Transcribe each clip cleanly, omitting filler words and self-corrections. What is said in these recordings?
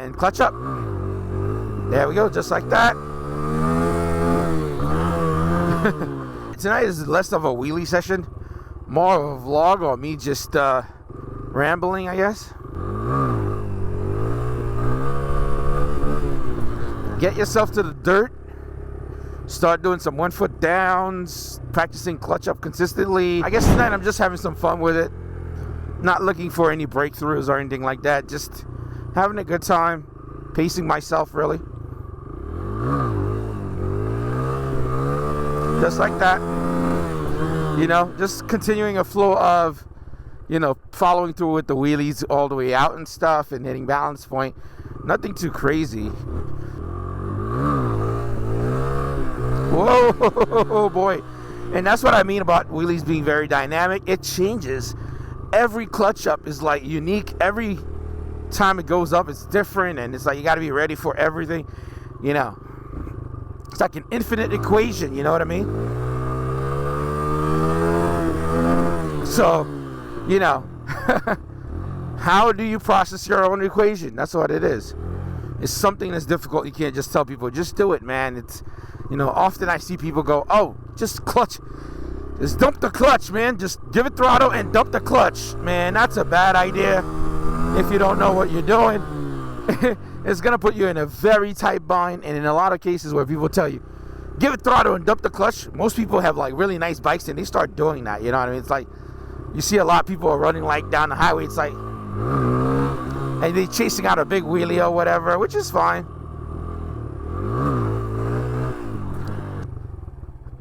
and clutch up. There we go, just like that. Tonight is less of a wheelie session, more of a vlog or me just rambling, I guess. Get yourself to the dirt. Start doing some 1 foot downs, practicing clutch up consistently. I guess tonight I'm just having some fun with it. Not looking for any breakthroughs or anything like that. Just having a good time, pacing myself really. Just like that. You know, just continuing a flow of, you know, following through with the wheelies all the way out and stuff and hitting balance point. Nothing too crazy. Whoa, boy. And that's what I mean about wheelies being very dynamic. It changes. Every clutch up is like unique. Every time it goes up, it's different. And it's like you got to be ready for everything. You know, it's like an infinite equation. You know what I mean? So, you know, how do you process your own equation? That's what it is. It's something that's difficult. You can't just tell people, just do it, man. It's, you know, often I see people go, oh, just clutch. Just dump the clutch, man. Just give it throttle and dump the clutch. Man, that's a bad idea if you don't know what you're doing. It's going to put you in a very tight bind. And in a lot of cases where people tell you, give it throttle and dump the clutch, most people have like really nice bikes and they start doing that. You know what I mean? It's like, you see a lot of people are running like down the highway. It's like, and they're chasing out a big wheelie or whatever, which is fine.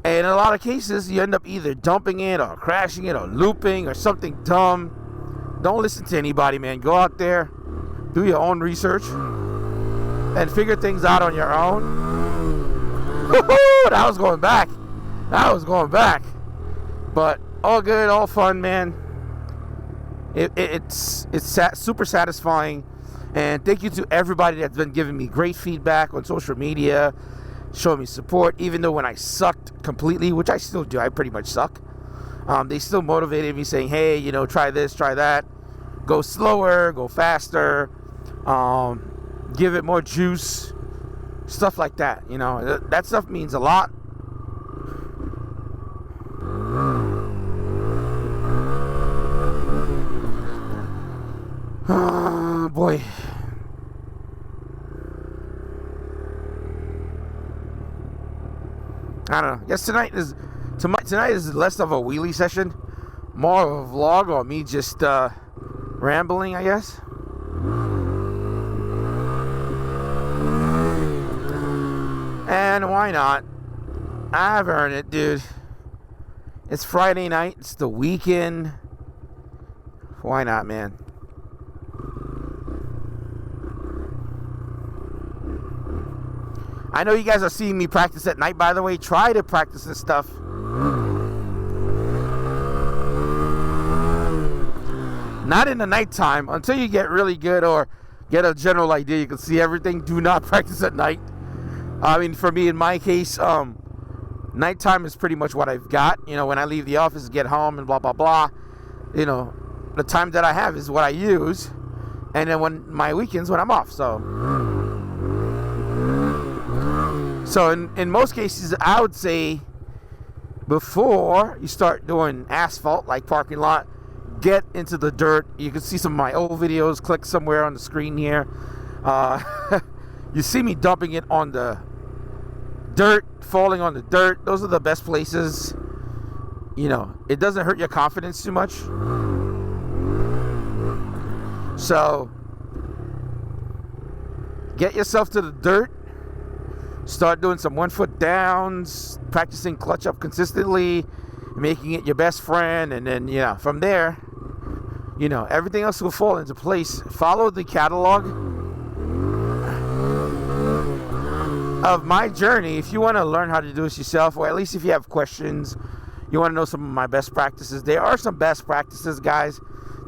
And in a lot of cases, you end up either dumping it or crashing it or looping or something dumb. Don't listen to anybody, man. Go out there, do your own research, and figure things out on your own. Woo-hoo! That was going back. That was going back. But all good, all fun, man. It's super satisfying. And thank you to everybody that's been giving me great feedback on social media, showing me support, even though when I sucked completely, which I still do, I pretty much suck. They still motivated me saying, hey, you know, try this, try that. Go slower, go faster. Give it more juice. Stuff like that, you know. That stuff means a lot. Oh, boy. I don't know. Yes, tonight is less of a wheelie session, more of a vlog or me just rambling, I guess. And why not? I've earned it, dude. It's Friday night. It's the weekend. Why not, man? I know you guys are seeing me practice at night, by the way. Try to practice this stuff. Not in the nighttime. Until you get really good or get a general idea, you can see everything. Do not practice at night. I mean, for me, in my case, nighttime is pretty much what I've got. You know, when I leave the office, get home, and blah, blah, blah. You know, the time that I have is what I use. And then when my weekends, when I'm off. So in most cases, I would say before you start doing asphalt, like parking lot, get into the dirt. You can see some of my old videos. Click somewhere on the screen here. You see me dumping it on the dirt, falling on the dirt. Those are the best places. You know, it doesn't hurt your confidence too much. So get yourself to the dirt. Start doing some 1 foot downs, practicing clutch up consistently, making it your best friend, and then, you know, from there, you know, everything else will fall into place. Follow the catalog of my journey. If you want to learn how to do this yourself, or at least if you have questions, you want to know some of my best practices. There are some best practices, guys,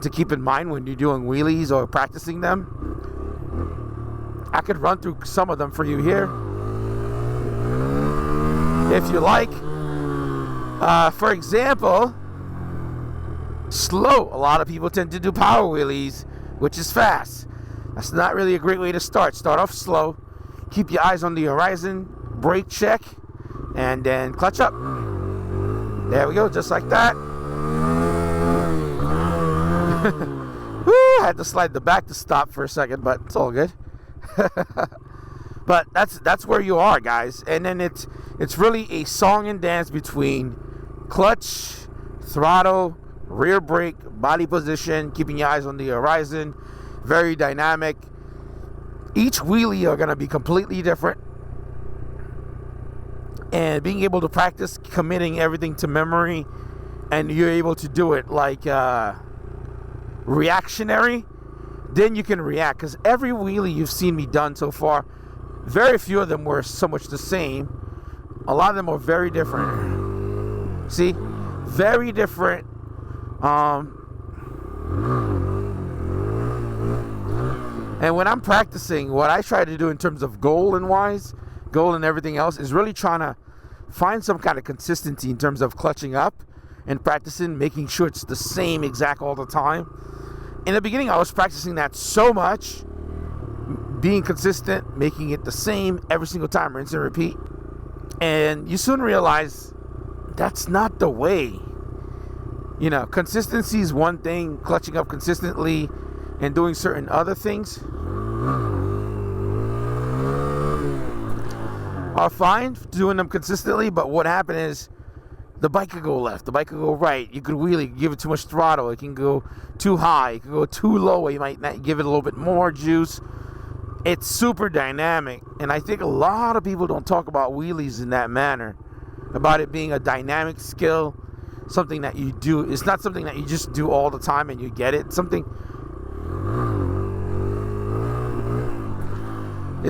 to keep in mind when you're doing wheelies or practicing them. I could run through some of them for you here, if you like. For example, slow. A lot of people tend to do power wheelies, which is fast. That's not really a great way to start. Start off slow, keep your eyes on the horizon, brake check, and then clutch up. There we go, just like that. Woo, I had to slide the back to stop for a second, but it's all good. But that's where you are, guys. And then it's really a song and dance between clutch, throttle, rear brake, body position, keeping your eyes on the horizon. Very dynamic. Each wheelie are going to be completely different. And being able to practice committing everything to memory, and you're able to do it like reactionary, then you can react. Because every wheelie you've seen me done so far, very few of them were so much the same. A lot of them are very different. See? Very different. And when I'm practicing, what I try to do in terms of goal and everything else, is really trying to find some kind of consistency in terms of clutching up and practicing, making sure it's the same exact all the time. In the beginning, I was practicing that so much, being consistent, making it the same every single time, rinse and repeat. And you soon realize that's not the way. You know, consistency is one thing, clutching up consistently and doing certain other things are fine, doing them consistently. But what happened is the bike could go left, the bike could go right. You could really give it too much throttle. It can go too high, it can go too low. You might not give it a little bit more juice. It's super dynamic, and I think a lot of people don't talk about wheelies in that manner, about it being a dynamic skill, something that you do. It's not something that you just do all the time and you get it. It's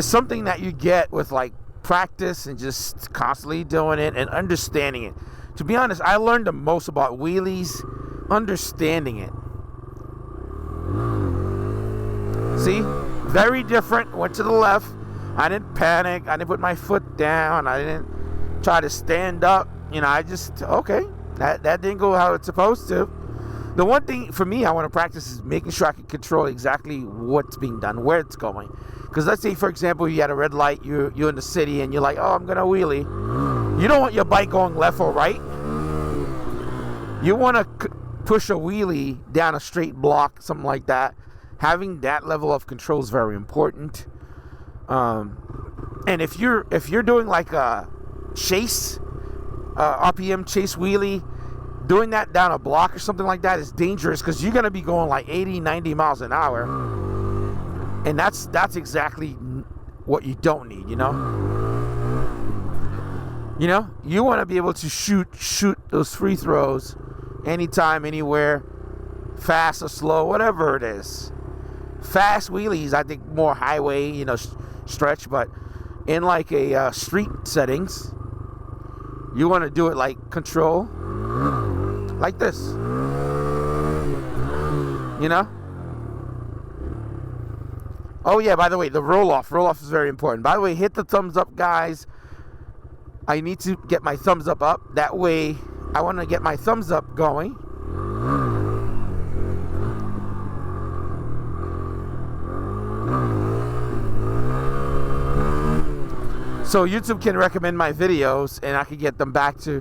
something that you get with like practice and just constantly doing it and understanding it. To be honest, I learned the most about wheelies understanding it. See? Very different. Went to the left. I didn't panic. I didn't put my foot down. I didn't try to stand up. You know, I just, okay, that didn't go how it's supposed to. The one thing for me I want to practice is making sure I can control exactly what's being done, where it's going. Because let's say, for example, you had a red light, you're in the city, and you're like, oh, I'm going to wheelie. You don't want your bike going left or right. You want to push a wheelie down a straight block, something like that. Having that level of control is very important. And if you're doing like a chase, RPM chase wheelie, doing that down a block or something like that is dangerous, because you're going to be going like 80, 90 miles an hour. And that's exactly what you don't need, you know? You know, you want to be able to shoot those free throws anytime, anywhere, fast or slow, whatever it is. Fast wheelies, I think more highway, you know, stretch, but in like a street settings, you want to do it like control, like this, you know? Oh yeah, by the way, the roll-off is very important. By the way, hit the thumbs up, guys. I need to get my thumbs up. That way, I want to get my thumbs up going. So YouTube can recommend my videos, and I can get them back to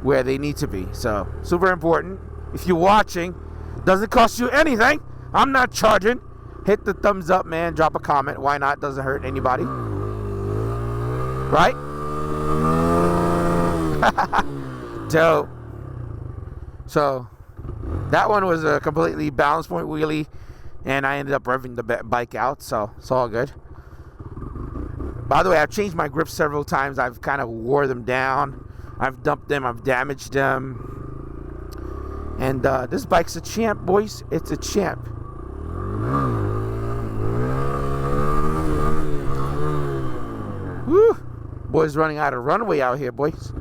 where they need to be. So, super important. If you're watching, doesn't cost you anything. I'm not charging. Hit the thumbs up, man. Drop a comment. Why not? Doesn't hurt anybody. Right? Dope. So, that one was a completely balance point wheelie, and I ended up revving the bike out, so it's all good. By the way, I've changed my grips several times. I've kind of wore them down. I've dumped them. I've damaged them. And this bike's a champ, boys. It's a champ. Woo! Boys running out of runway out here, boys.